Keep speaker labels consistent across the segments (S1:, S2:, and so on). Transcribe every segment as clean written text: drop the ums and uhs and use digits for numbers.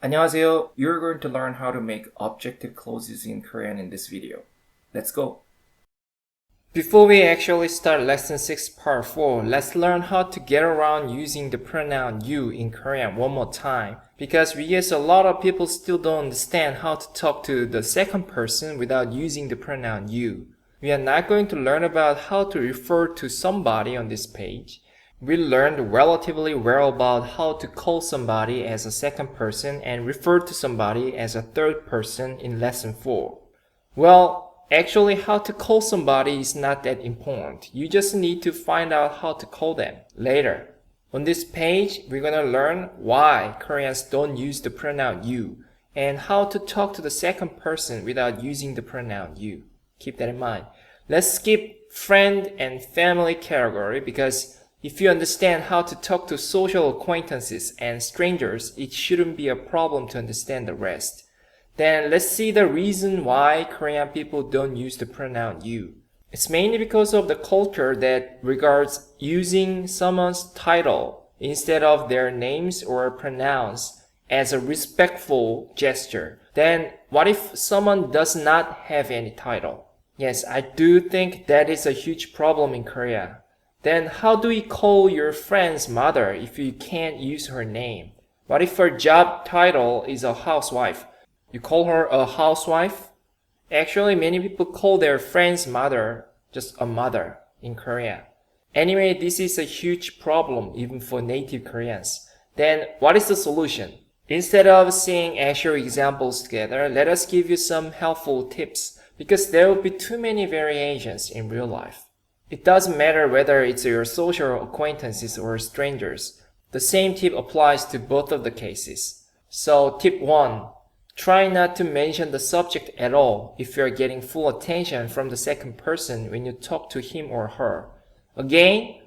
S1: 안녕하세요. You're going to learn how to make objective clauses in Korean in this video. Let's go. Before we actually start lesson 6 part 4, let's learn how to get around using the pronoun you in Korean one more time. Because we guess a lot of people still don't understand how to talk to the second person without using the pronoun you. We are not going to learn about how to refer to somebody on this page. We learned relatively well about how to call somebody as a second person and refer to somebody as a third person in lesson 4. Well, actually how to call somebody is not that important. You just need to find out how to call them later. On this page, we're gonna learn why Koreans don't use the pronoun you and how to talk to the second person without using the pronoun you. Keep that in mind. Let's skip friend and family category because if you understand how to talk to social acquaintances and strangers, it shouldn't be a problem to understand the rest. Then let's see the reason why Korean people don't use the pronoun you. It's mainly because of the culture that regards using someone's title instead of their names or pronouns as a respectful gesture. Then what if someone does not have any title? Yes, I do think that is a huge problem in Korea. Then how do we call your friend's mother if you can't use her name? What if her job title is a housewife? You call her a housewife? Actually, many people call their friend's mother just a mother in Korea. Anyway, this is a huge problem even for native Koreans. Then what is the solution? Instead of seeing actual examples together, let us give you some helpful tips because there will be too many variations in real life. It doesn't matter whether it's your social acquaintances or strangers. The same tip applies to both of the cases. So tip 1. Try not to mention the subject at all if you are getting full attention from the second person when you talk to him or her. Again,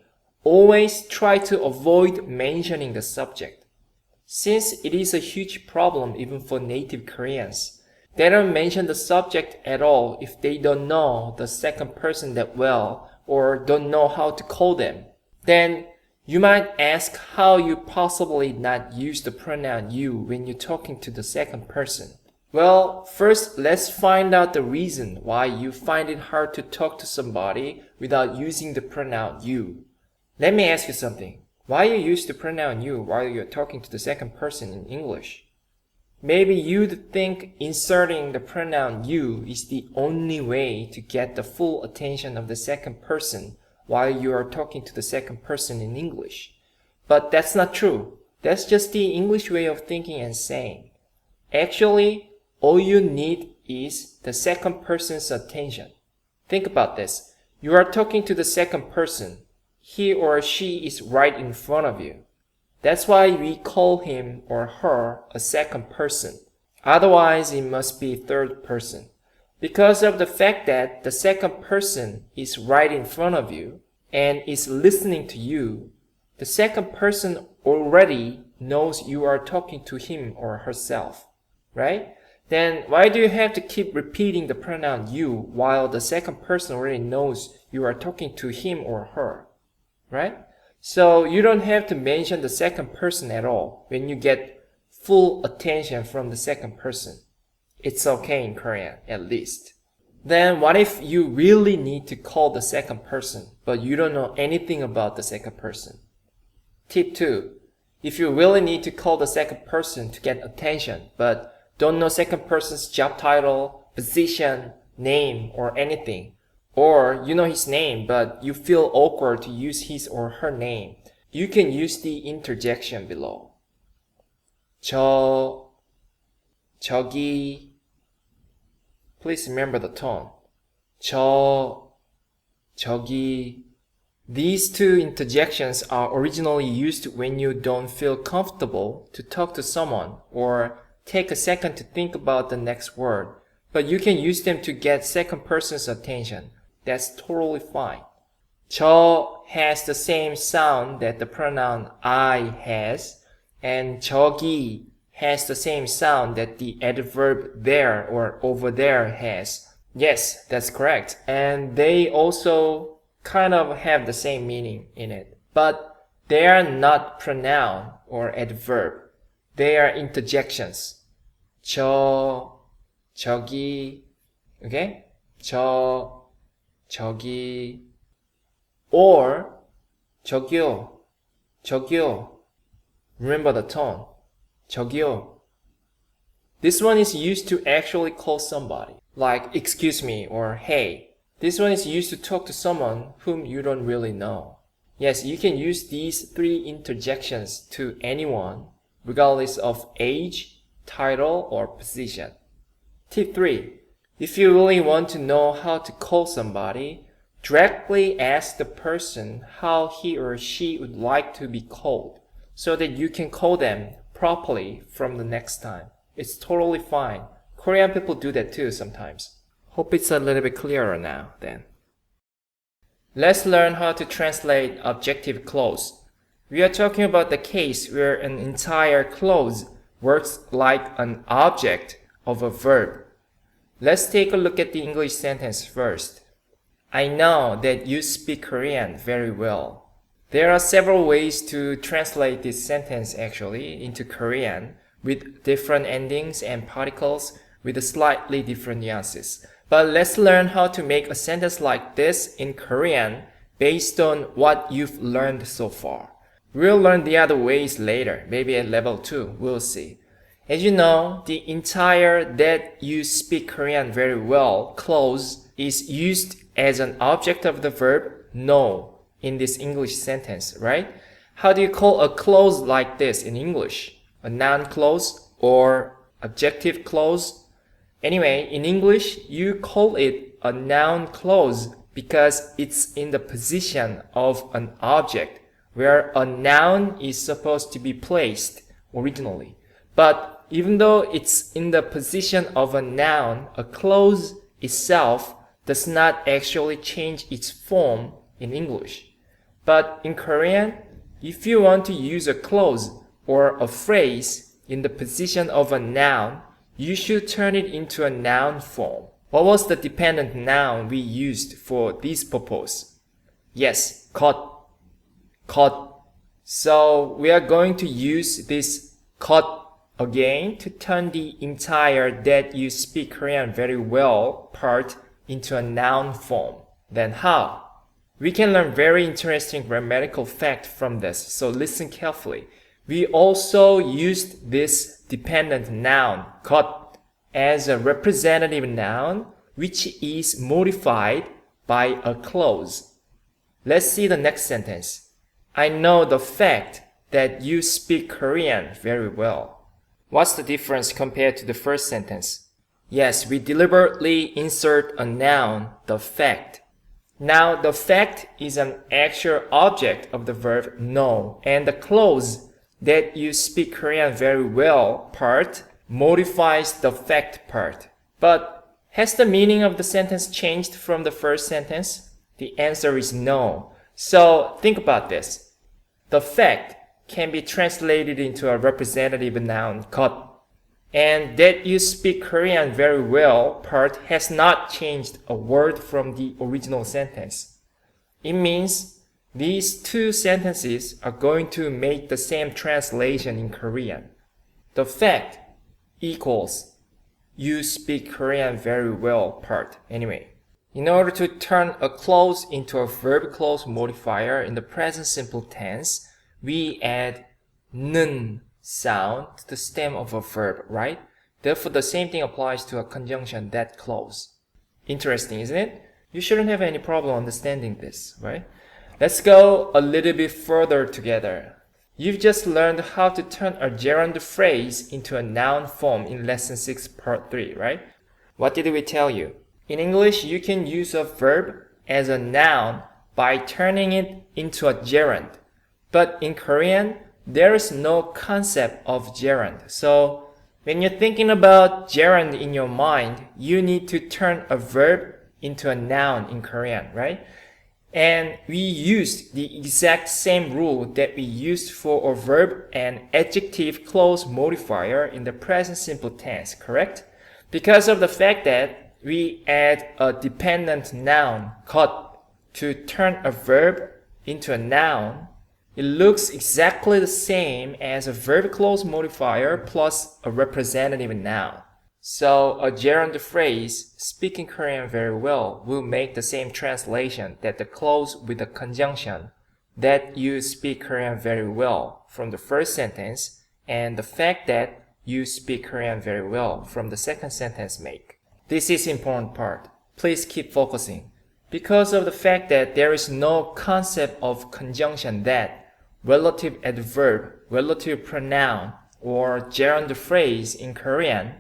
S1: always try to avoid mentioning the subject. Since it is a huge problem even for native Koreans, they don't mention the subject at all if they don't know the second person that well or don't know how to call them. Then you might ask how you possibly not use the pronoun you when you're talking to the second person. Well, first let's find out the reason why you find it hard to talk to somebody without using the pronoun you. Let me ask you something. Why you use the pronoun you while you're talking to the second person in English? Maybe you'd think inserting the pronoun you is the only way to get the full attention of the second person while you are talking to the second person in English. But that's not true. That's just the English way of thinking and saying. Actually, all you need is the second person's attention. Think about this. You are talking to the second person. He or she is right in front of you. That's why we call him or her a second person. Otherwise, it must be third person. Because of the fact that the second person is right in front of you and is listening to you, the second person already knows you are talking to him or herself, right? Then why do you have to keep repeating the pronoun you while the second person already knows you are talking to him or her, right? So you don't have to mention the second person at all when you get full attention from the second person. It's okay in Korean, at least. Then what if you really need to call the second person, but you don't know anything about the second person? Tip 2. If you really need to call the second person to get attention, but don't know second person's job title, position, name, or anything, or you know his name, but you feel awkward to use his or her name, you can use the interjection below. 저기. Please remember the tone. 저기. These two interjections are originally used when you don't feel comfortable to talk to someone or take a second to think about the next word, but you can use them to get second person's attention. That's totally fine. 저 has the same sound that the pronoun I has, and 저기 has the same sound that the adverb there or over there has. Yes, that's correct. And they also kind of have the same meaning in it. But they are not pronoun or adverb. they are interjections. 저기, okay? 저기, or 저기요. Remember the tone. 저기요. This one is used to actually call somebody, like excuse me or hey. This one is used to talk to someone whom you don't really know. Yes, you can use these three interjections to anyone, regardless of age, title, or position. Tip 3. If you really want to know how to call somebody, directly ask the person how he or she would like to be called, so that you can call them properly from the next time. It's totally fine. Korean people do that too sometimes. Hope it's a little bit clearer now then. Let's learn how to translate objective clause. We are talking about the case where an entire clause works like an object of a verb. Let's take a look at the English sentence first. I know that you speak Korean very well. There are several ways to translate this sentence actually into Korean with different endings and particles with slightly different nuances. But let's learn how to make a sentence like this in Korean based on what you've learned so far. We'll learn the other ways later, maybe at level 2, we'll see. As you know, the entire that you speak Korean very well clause is used as an object of the verb know in this English sentence, right? How do you call a clause like this in English? A noun clause or adjective clause? Anyway, in English, you call it a noun clause because it's in the position of an object where a noun is supposed to be placed originally. But even though it's in the position of a noun, a clause itself does not actually change its form in English. But in Korean, if you want to use a clause or a phrase in the position of a noun, you should turn it into a noun form. What was the dependent noun we used for this purpose? Yes, cut. So we are going to use this cut again to turn the entire that you speak Korean very well part into a noun form. Then how? We can learn very interesting grammatical fact from this, so listen carefully. We also used this dependent noun, cut, as a representative noun which is modified by a clause. Let's see the next sentence. I know the fact that you speak Korean very well. What's the difference compared to the first sentence? Yes, we deliberately insert a noun, the fact. Now, the fact is an actual object of the verb know, and the clause that you speak Korean very well part modifies the fact part. But has the meaning of the sentence changed from the first sentence? The answer is no. So think about this. The fact can be translated into a representative noun, cut. And that you speak Korean very well part has not changed a word from the original sentence. It means these two sentences are going to make the same translation in Korean. The fact equals you speak Korean very well part. Anyway, in order to turn a clause into a verb clause modifier in the present simple tense, we add 는 sound to the stem of a verb, right? Therefore, the same thing applies to a conjunction that clause. Interesting, isn't it? You shouldn't have any problem understanding this, right? Let's go a little bit further together. You've just learned how to turn a gerund phrase into a noun form in lesson 6 part 3, right? What did we tell you? In English, you can use a verb as a noun by turning it into a gerund. But in Korean, there is no concept of gerund. So when you're thinking about gerund in your mind, you need to turn a verb into a noun in Korean, right? And we used the exact same rule that we used for a verb and adjective clause modifier in the present simple tense, correct? Because of the fact that we add a dependent noun, cut, to turn a verb into a noun, It looks exactly the same as a verb clause modifier plus a representative noun. So a gerund phrase, speaking Korean very well, will make the same translation that the clause with the conjunction, that you speak Korean very well, from the first sentence, and the fact that you speak Korean very well from the second sentence make. This is important part. Please keep focusing. Because of the fact that there is no concept of conjunction that, relative adverb, relative pronoun, or gerund phrase in Korean,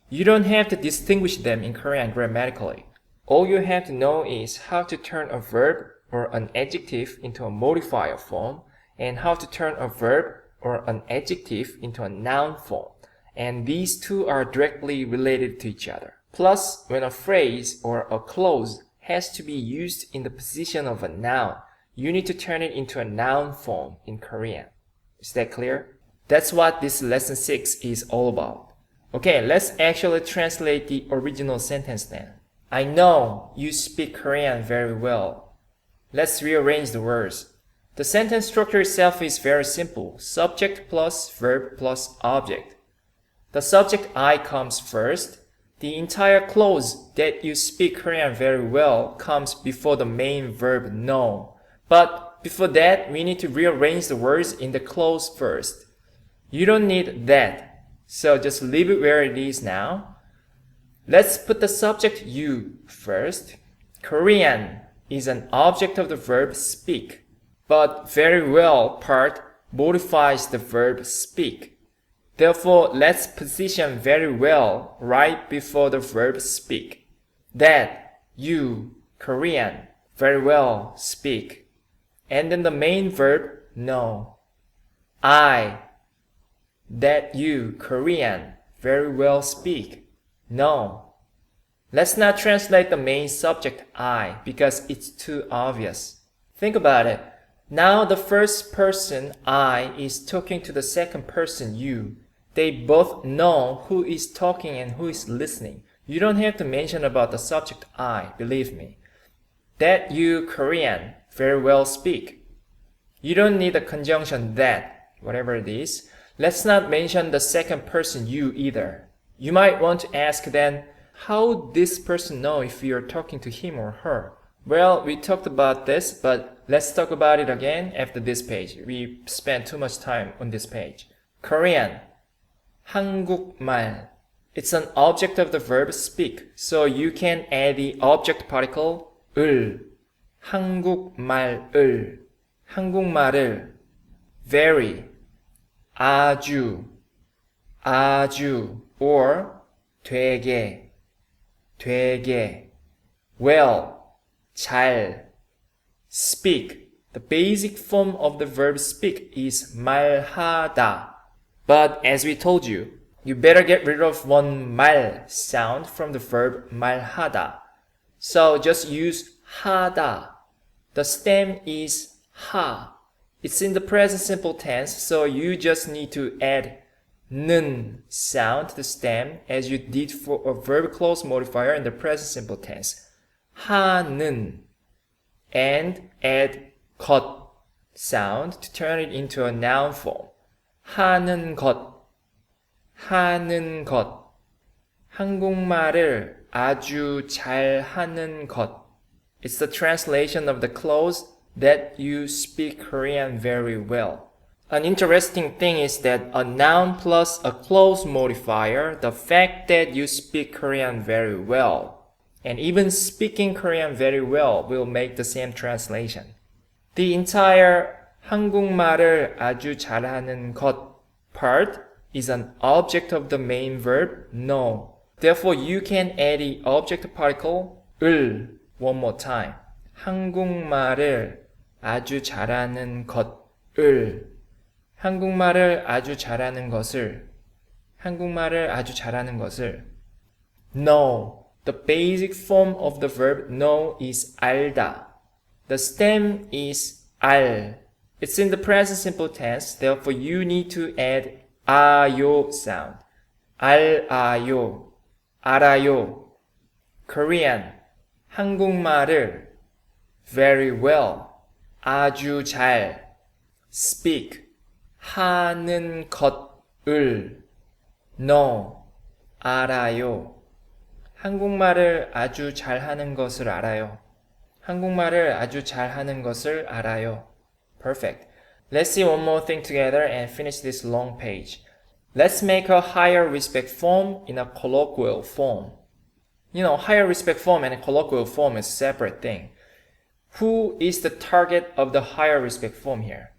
S1: you don't have to distinguish them in Korean grammatically. All you have to know is how to turn a verb or an adjective into a modifier form, and how to turn a verb or an adjective into a noun form. And these two are directly related to each other. Plus, when a phrase or a clause has to be used in the position of a noun, you need to turn it into a noun form in Korean. Is that clear? That's what this lesson 6 is all about. Okay, let's actually translate the original sentence then. I know you speak Korean very well. Let's rearrange the words. The sentence structure itself is very simple. Subject plus verb plus object. The subject I comes first. The entire clause that you speak Korean very well comes before the main verb know. But before that, we need to rearrange the words in the clause first. You don't need that. So just leave it where it is now. Let's put the subject you first. Korean is an object of the verb speak, but very well part modifies the verb speak. Therefore, let's position very well right before the verb speak. That, you, Korean, very well speak. And then the main verb know. I, that you, Korean, very well speak. No. Let's not translate the main subject I because it's too obvious. Think about it. Now the first person I is talking to the second person you. They both know who is talking and who is listening. You don't have to mention about the subject I, believe me. That you, Korean, very well speak. You don't need the conjunction that, whatever it is. Let's not mention the second person you either. You might want to ask then, how would this person know if you're talking to him or her? Well, we talked about this, but let's talk about it again after this page. We spent too much time on this page. Korean, 한국말. It's an object of the verb speak, so you can add the object particle 을. 한국말을. 한국말을. Very. 아주, 아주, or 되게, 되게, well, 잘, speak. The basic form of the verb speak is 말하다. But as we told you, you better get rid of one 말 sound from the verb 말하다. So just use 하다. The stem is 하. It's in the present simple tense, so you just need to add 는 sound to the stem as you did for a verb clause modifier in the present simple tense. 하는. And add 것 sound to turn it into a noun form. 하는 것. 하는 것. 한국말을 아주 잘 하는 것. It's the translation of the clause that you speak Korean very well. An interesting thing is that a noun plus a clause modifier, the fact that you speak Korean very well, and even speaking Korean very well will make the same translation. The entire 한국말을 아주 잘하는 것 part is an object of the main verb know. Therefore, you can add the object particle 을 one more time. 한국말을 아주 잘하는 것을 한국말을 아주 잘하는 것을 한국말을 아주 잘하는 것을 know. The basic form of the verb know is 알다. The stem is 알. It's in the present simple tense, therefore you need to add 아요 sound. 알아요, 알아요. Korean, 한국말을 very well, 아주 잘 speak 하는 것을 know 알아요. 한국말을 아주 잘하는 것을 알아요. 한국말을 아주 잘하는 것을 알아요. Perfect. Let's see one more thing together and finish this long page. Let's make a higher respect form in a colloquial form. You know, higher respect form and a colloquial form is a separate thing. Who is the target of the higher respect form here?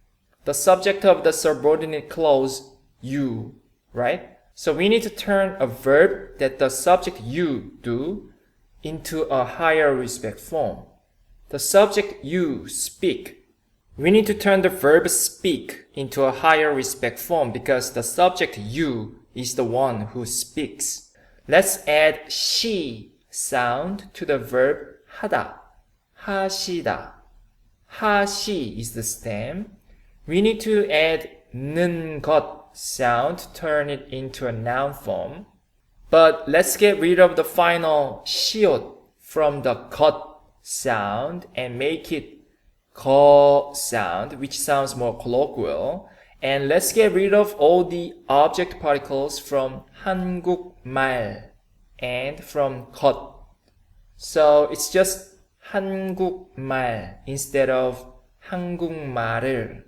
S1: The subject of the subordinate clause, you, right? So we need to turn a verb that the subject you do into a higher respect form. The subject you speak. We need to turn the verb speak into a higher respect form because the subject you is the one who speaks. Let's add she sound to the verb 하다. 하시다. 하시 is the stem. We need to add 는 것 sound to turn it into a noun form. But let's get rid of the final 시옷 from the 것 sound and make it 거 sound, which sounds more colloquial. And let's get rid of all the object particles from 한국말 and from 것. So it's just 한국말 instead of 한국말을,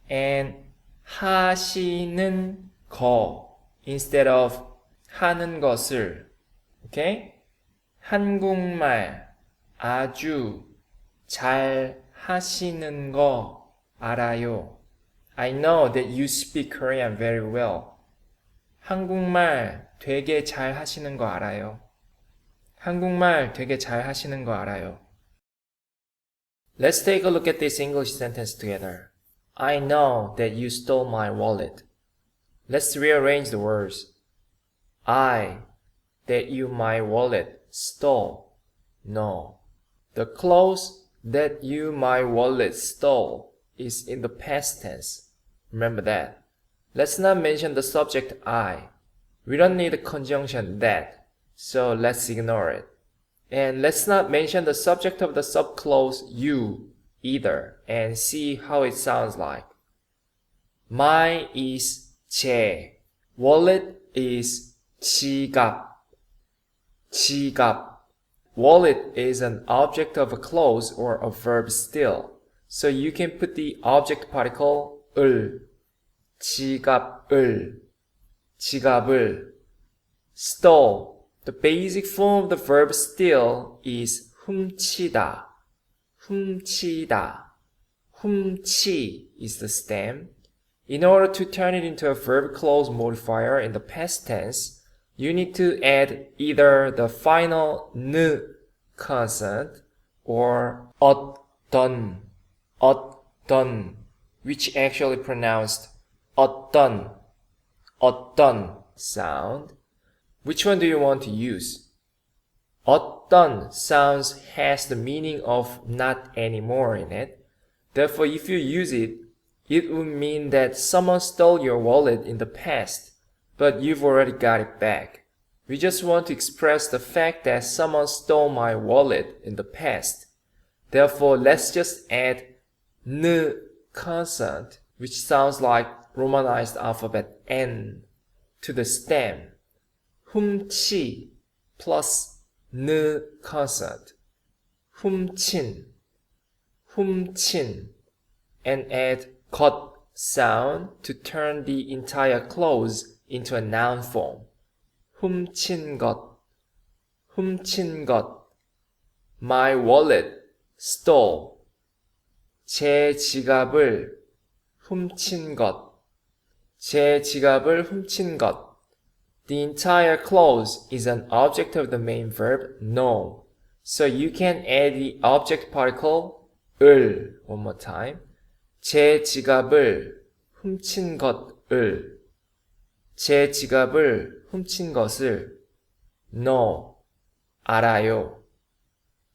S1: and 하시는 거 instead of 하는 것을. Okay? 한국말 아주 잘 하시는 거 알아요. I know that you speak Korean very well. 한국말 되게 잘 하시는 거 알아요. 한국말 되게 잘 하시는 거 알아요. Let's take a look at this English sentence together. I know that you stole my wallet. Let's rearrange the words. I, that you my wallet, stole. No. The clothes that you my wallet stole is in the past tense. Remember that. Let's not mention the subject I. We don't need the conjunction that, so let's ignore it. And let's not mention the subject of the subclause you either and see how it sounds like. My is 제. Wallet is 지갑. 지갑. Wallet is an object of a clause or a verb still. So you can put the object particle 을. 지갑을. 지갑을. Stole. The basic form of the verb steal is 훔치다. 훔치다. 훔치 is the stem. In order to turn it into a verb clause modifier in the past tense, you need to add either the final 느 consonant or 어떤, 어떤, which actually pronounced 어떤, 어떤 sound. Which one do you want to use? 어떤 sounds has the meaning of not anymore in it. Therefore, if you use it, it would mean that someone stole your wallet in the past, but you've already got it back. We just want to express the fact that someone stole my wallet in the past. Therefore, let's just add 느 consonant, which sounds like Romanized alphabet N, to the stem. 훔치 plus 느 consonant. 훔친, 훔친, and add 것 sound to turn the entire clause into a noun form. 훔친 것, 훔친 것. My wallet stole. 제 지갑을 훔친 것. 제 지갑을 훔친 것. The entire clause is an object of the main verb know. So you can add the object particle 을 one more time. 제 지갑을 훔친 것을. 제 지갑을 훔친 것을 know. 알아요.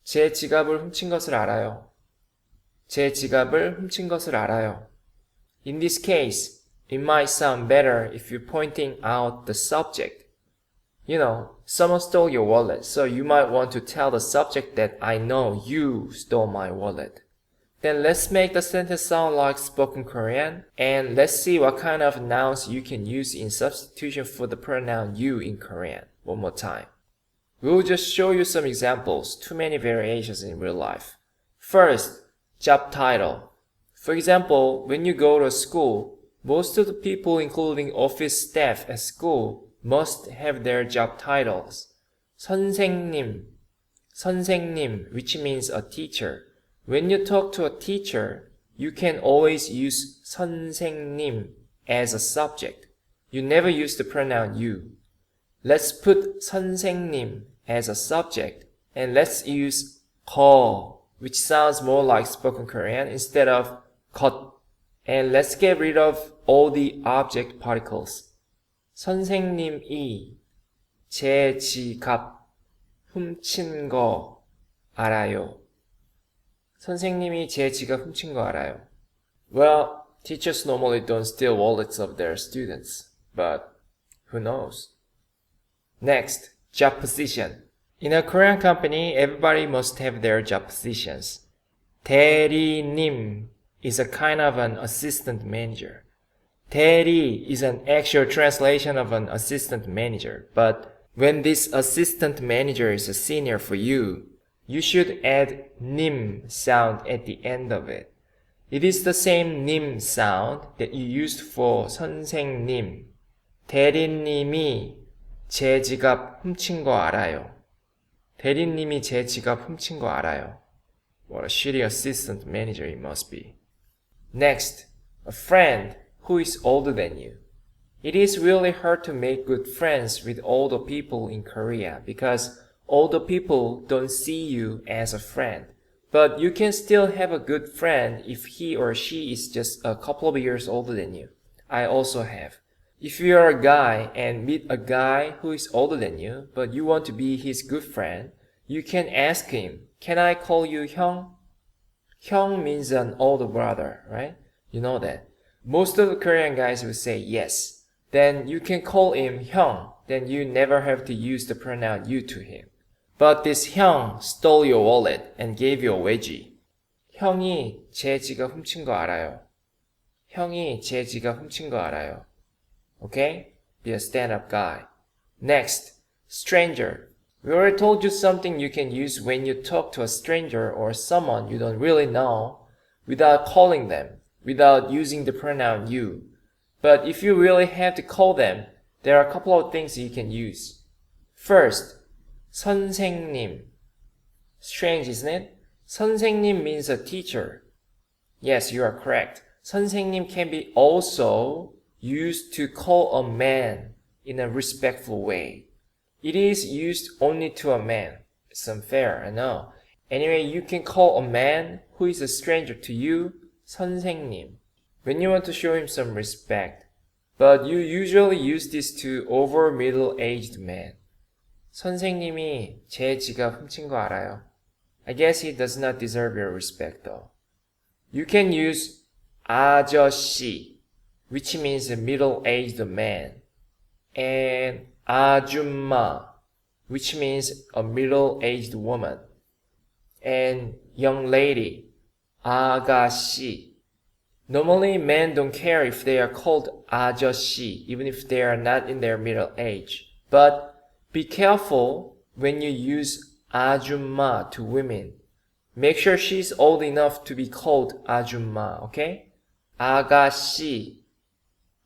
S1: 제 지갑을 훔친 것을 알아요. 제 지갑을 훔친 것을 알아요. In this case, it might sound better if you're pointing out the subject. You know, someone stole your wallet, so you might want to tell the subject that I know you stole my wallet. Then let's make the sentence sound like spoken Korean, and let's see what kind of nouns you can use in substitution for the pronoun you in Korean. One more time. We'll just show you some examples, too many variations in real life. First, job title. For example, when you go to school, most of the people, including office staff at school, must have their job titles. 선생님, which means a teacher. When you talk to a teacher, you can always use 선생님 as a subject. You never use the pronoun you. Let's put 선생님 as a subject, and let's use 거, which sounds more like spoken Korean, instead of 것. And let's get rid of all the object particles. 선생님이 제 지갑 훔친 거 알아요. 선생님이 제 지갑 훔친 거 알아요. Well, teachers normally don't steal wallets of their students, but who knows? Next, job position. In a Korean company, everybody must have their job positions. 대리님 is a kind of an assistant manager. 대리 is an actual translation of an assistant manager, but when this assistant manager is a senior for you, you should add 님 sound at the end of it. It is the same 님 sound that you used for 선생님. 대리님이 제 지갑 훔친 거 알아요. 대리님이 제 지갑 훔친 거 알아요. What a shitty assistant manager he must be. Next, a friend who is older than you. It is really hard to make good friends with older people in Korea because older people don't see you as a friend. But you can still have a good friend if he or she is just a couple of years older than you. I also have. If you are a guy and meet a guy who is older than you, but you want to be his good friend, you can ask him, can I call you 형? 형 means an older brother, right? You know that. Most of the Korean guys will say yes. Then you can call him 형. Then you never have to use the pronoun you to him. But this 형 stole your wallet and gave you a wedgie. 형이 제 지갑 훔친 거 알아요. 형이 제 지갑 훔친 거 알아요. Okay? Be a stand-up guy. Next, stranger. We already told you something you can use when you talk to a stranger or someone you don't really know without calling them, without using the pronoun you. But if you really have to call them, there are a couple of things you can use. First, 선생님. Strange, isn't it? 선생님 means a teacher. Yes, you are correct. 선생님 can be also used to call a man in a respectful way. It is used only to a man. It's unfair, I know. Anyway, you can call a man who is a stranger to you 선생님 when you want to show him some respect. But you usually use this to over middle-aged men. 선생님이 제 지갑 훔친 거 알아요. I guess he does not deserve your respect though. You can use 아저씨, which means a middle-aged man, and 아줌마, which means a middle-aged woman, and young lady, 아가씨. Normally, men don't care if they are called 아저씨, even if they are not in their middle age. But be careful when you use 아줌마 to women. Make sure she's old enough to be called 아줌마, okay? 아가씨.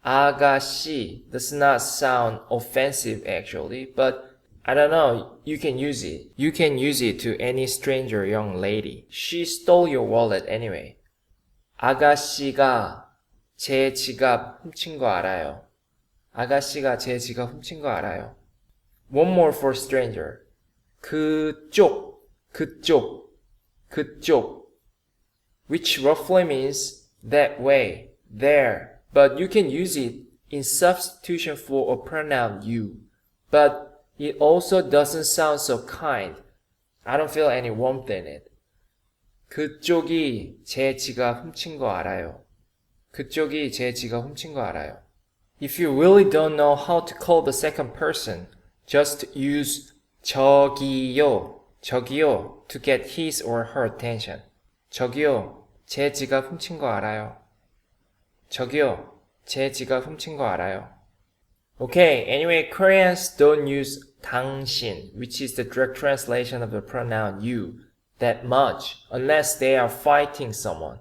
S1: 아가씨 does not sound offensive actually, but I don't know, you can use it. You can use it to any stranger young lady. She stole your wallet anyway. 아가씨가 제 지갑 훔친 거 알아요. 아가씨가 제 지갑 훔친 거 알아요. One more for stranger. 그쪽, which roughly means that way, there. But you can use it in substitution for a pronoun you. But it also doesn't sound so kind. I don't feel any warmth in it. 그쪽이 제 지갑 훔친 거 알아요. 그쪽이 제 지갑 훔친 거 알아요. If you really don't know how to call the second person, just use 저기요 to get his or her attention. 저기요, 제 지갑 훔친 거 알아요. 저기요, 제 지갑 훔친 거 알아요. Okay, anyway, Koreans don't use 당신, which is the direct translation of the pronoun you, that much, unless they are fighting someone,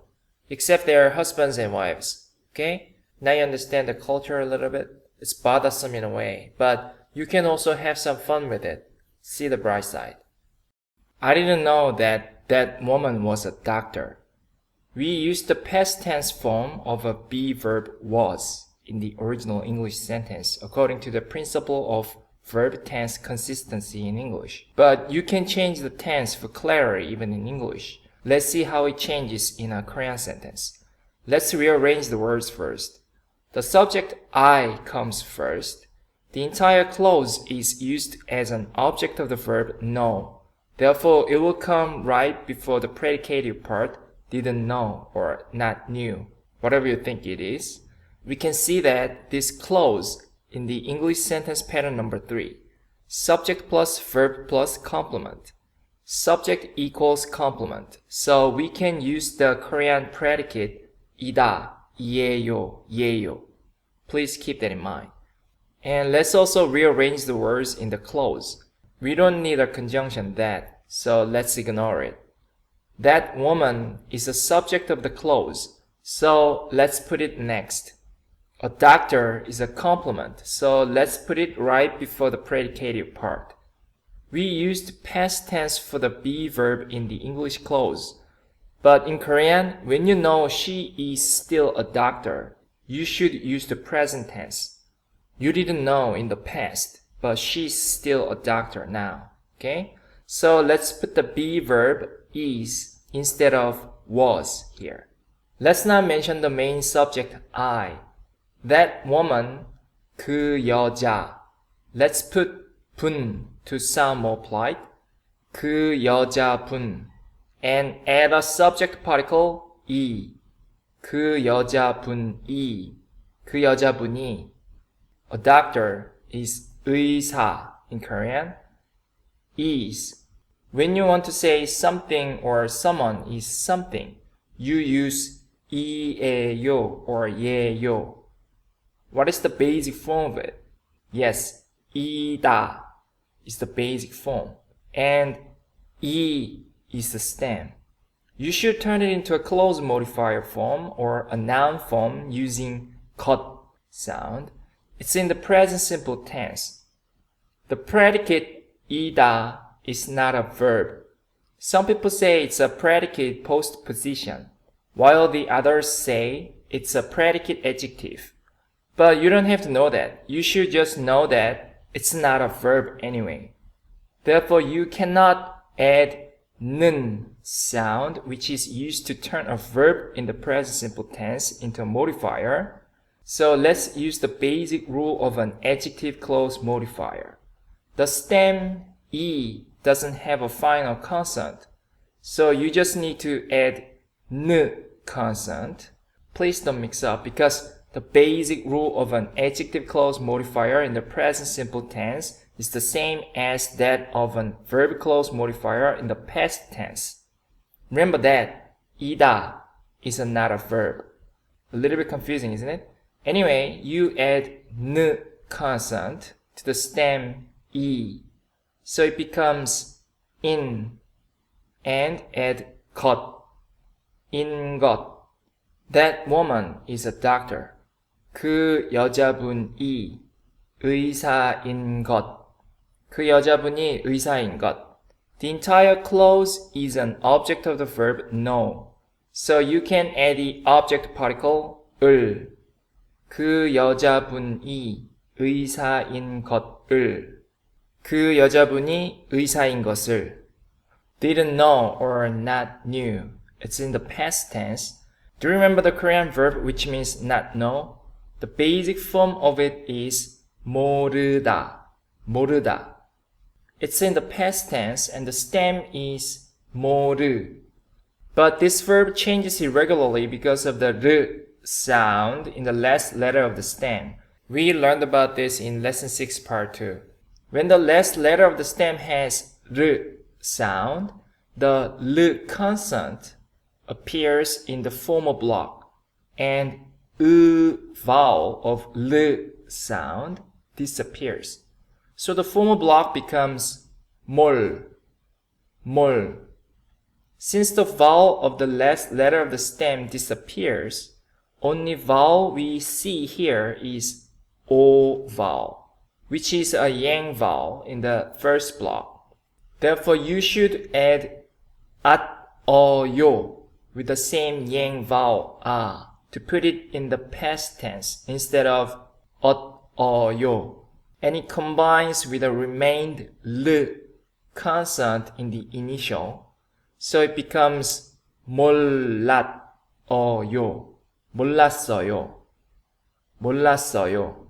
S1: except their husbands and wives. Okay? Now you understand the culture a little bit. It's bothersome in a way, but you can also have some fun with it. See the bright side. I didn't know that woman was a doctor. We used the past tense form of a be verb was in the original English sentence according to the principle of verb tense consistency in English. But you can change the tense for clarity even in English. Let's see how it changes in a Korean sentence. Let's rearrange the words first. The subject I comes first. The entire clause is used as an object of the verb know. Therefore, it will come right before the predicative part, didn't know or not knew, whatever you think it is. We can see that this clause in the English sentence pattern number 3. Subject plus verb plus complement. Subject equals complement. So we can use the Korean predicate 이다, 이에요, 예요. Please keep that in mind. And let's also rearrange the words in the clause. We don't need a conjunction that, so let's ignore it. That woman is the subject of the clause, so let's put it next. A doctor is a complement, so let's put it right before the predicative part. We used past tense for the be verb in the English clause. But in Korean, when you know she is still a doctor, you should use the present tense. You didn't know in the past, but she's still a doctor now. Okay? So let's put the be verb is instead of was here. Let's not mention the main subject I. That woman, 그 여자. Let's put 분 to sound more polite. 그 여자분. And add a subject particle 이. 그 여자분이. 그 여자분이. A doctor is 의사 in Korean. Is. When you want to say something or someone is something, you use 이에요 or 예요. What is the basic form of it? Yes, 이다 is the basic form. And 이 is the stem. You should turn it into a clause modifier form or a noun form using 것 sound. It's in the present simple tense. The predicate 이다 is not a verb. Some people say it's a predicate postposition, while the others say it's a predicate adjective. But you don't have to know that. You should just know that it's not a verb anyway. Therefore, you cannot add 는 sound, which is used to turn a verb in the present simple tense into a modifier. So let's use the basic rule of an adjective clause modifier. The stem 이 doesn't have a final consonant, so you just need to add 느 consonant. Please don't mix up because the basic rule of an adjective clause modifier in the present simple tense is the same as that of a verb clause modifier in the past tense. Remember that 이다 is not a verb. A little bit confusing, isn't it? Anyway, you add 느 consonant to the stem 이. So it becomes in and add 것, 인것. That woman is a doctor. 그 여자분이 의사인 것. 그 여자분이 의사인 것. The entire clause is an object of the verb know. So you can add the object particle 을. 그 여자분이 의사인 것을. 그 여자분이 의사인 것을. Didn't know or not knew. It's in the past tense. Do you remember the Korean verb which means not know? The basic form of it is 모르다. 모르다. It's in the past tense and the stem is 모르. But this verb changes irregularly because of the 르 sound in the last letter of the stem. We learned about this in lesson 6 part 2. When the last letter of the stem has 르 sound, the 르 consonant appears in the former block and vowel of l sound disappears. So the former block becomes 몰. Since the vowel of the last letter of the stem disappears, only vowel we see here is O vowel, which is a yang vowel in the first block. Therefore, you should add at, yo with the same yang vowel to put it in the past tense instead of yo. And it combines with a remained l consonant in the initial. So it becomes 몰랐어요. 몰랐어요.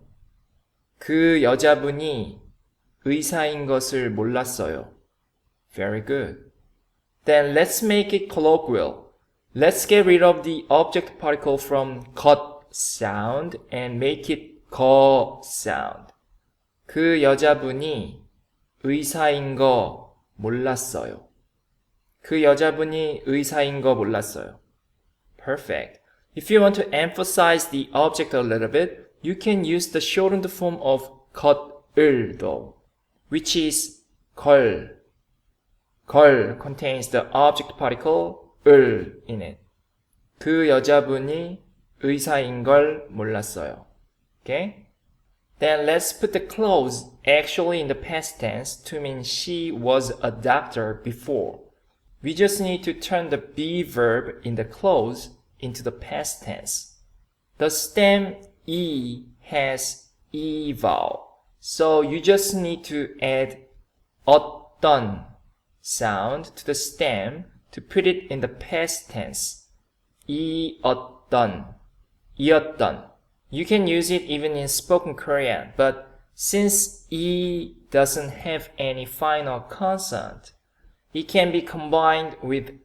S1: 그 여자분이 의사인 것을 몰랐어요. Very good. Then let's make it colloquial. Let's get rid of the object particle from 것 sound and make it 거 sound. 그 여자분이 의사인 거 몰랐어요. 그 여자분이 의사인 거 몰랐어요. Perfect. If you want to emphasize the object a little bit, you can use the shortened form of 것을 though, which is 걸. 걸 contains the object particle 을 in it. 그 여자분이 의사인 걸 몰랐어요. Okay? Then let's put the clause actually in the past tense to mean she was a doctor before. We just need to turn the be verb in the clause into the past tense. The stem e has e vowel, so you just need to add 어떤 sound to the stem to put it in the past tense. 이었던. You can use it even in spoken Korean, but since e doesn't have any final consonant, it can be combined with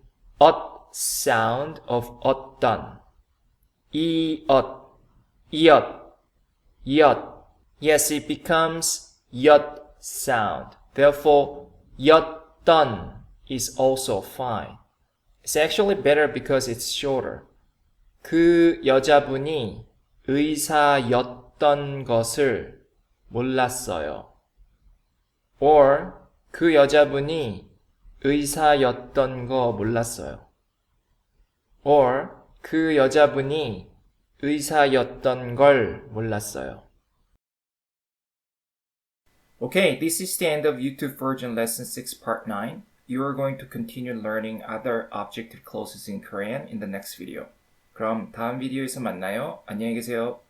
S1: sound of 어떤. 이엇. Yes, it becomes sound. Therefore, 였던 is also fine. It's actually better because it's shorter. 그 여자분이 의사였던 것을 몰랐어요. Or 그 여자분이 의사였던 거 몰랐어요. Or 그 여자분이 의사였던 걸 몰랐어요. Okay, this is the end of YouTube version lesson 6 part 9. You are going to continue learning other objective clauses in Korean in the next video. 그럼 다음 비디오에서 만나요. 안녕히 계세요.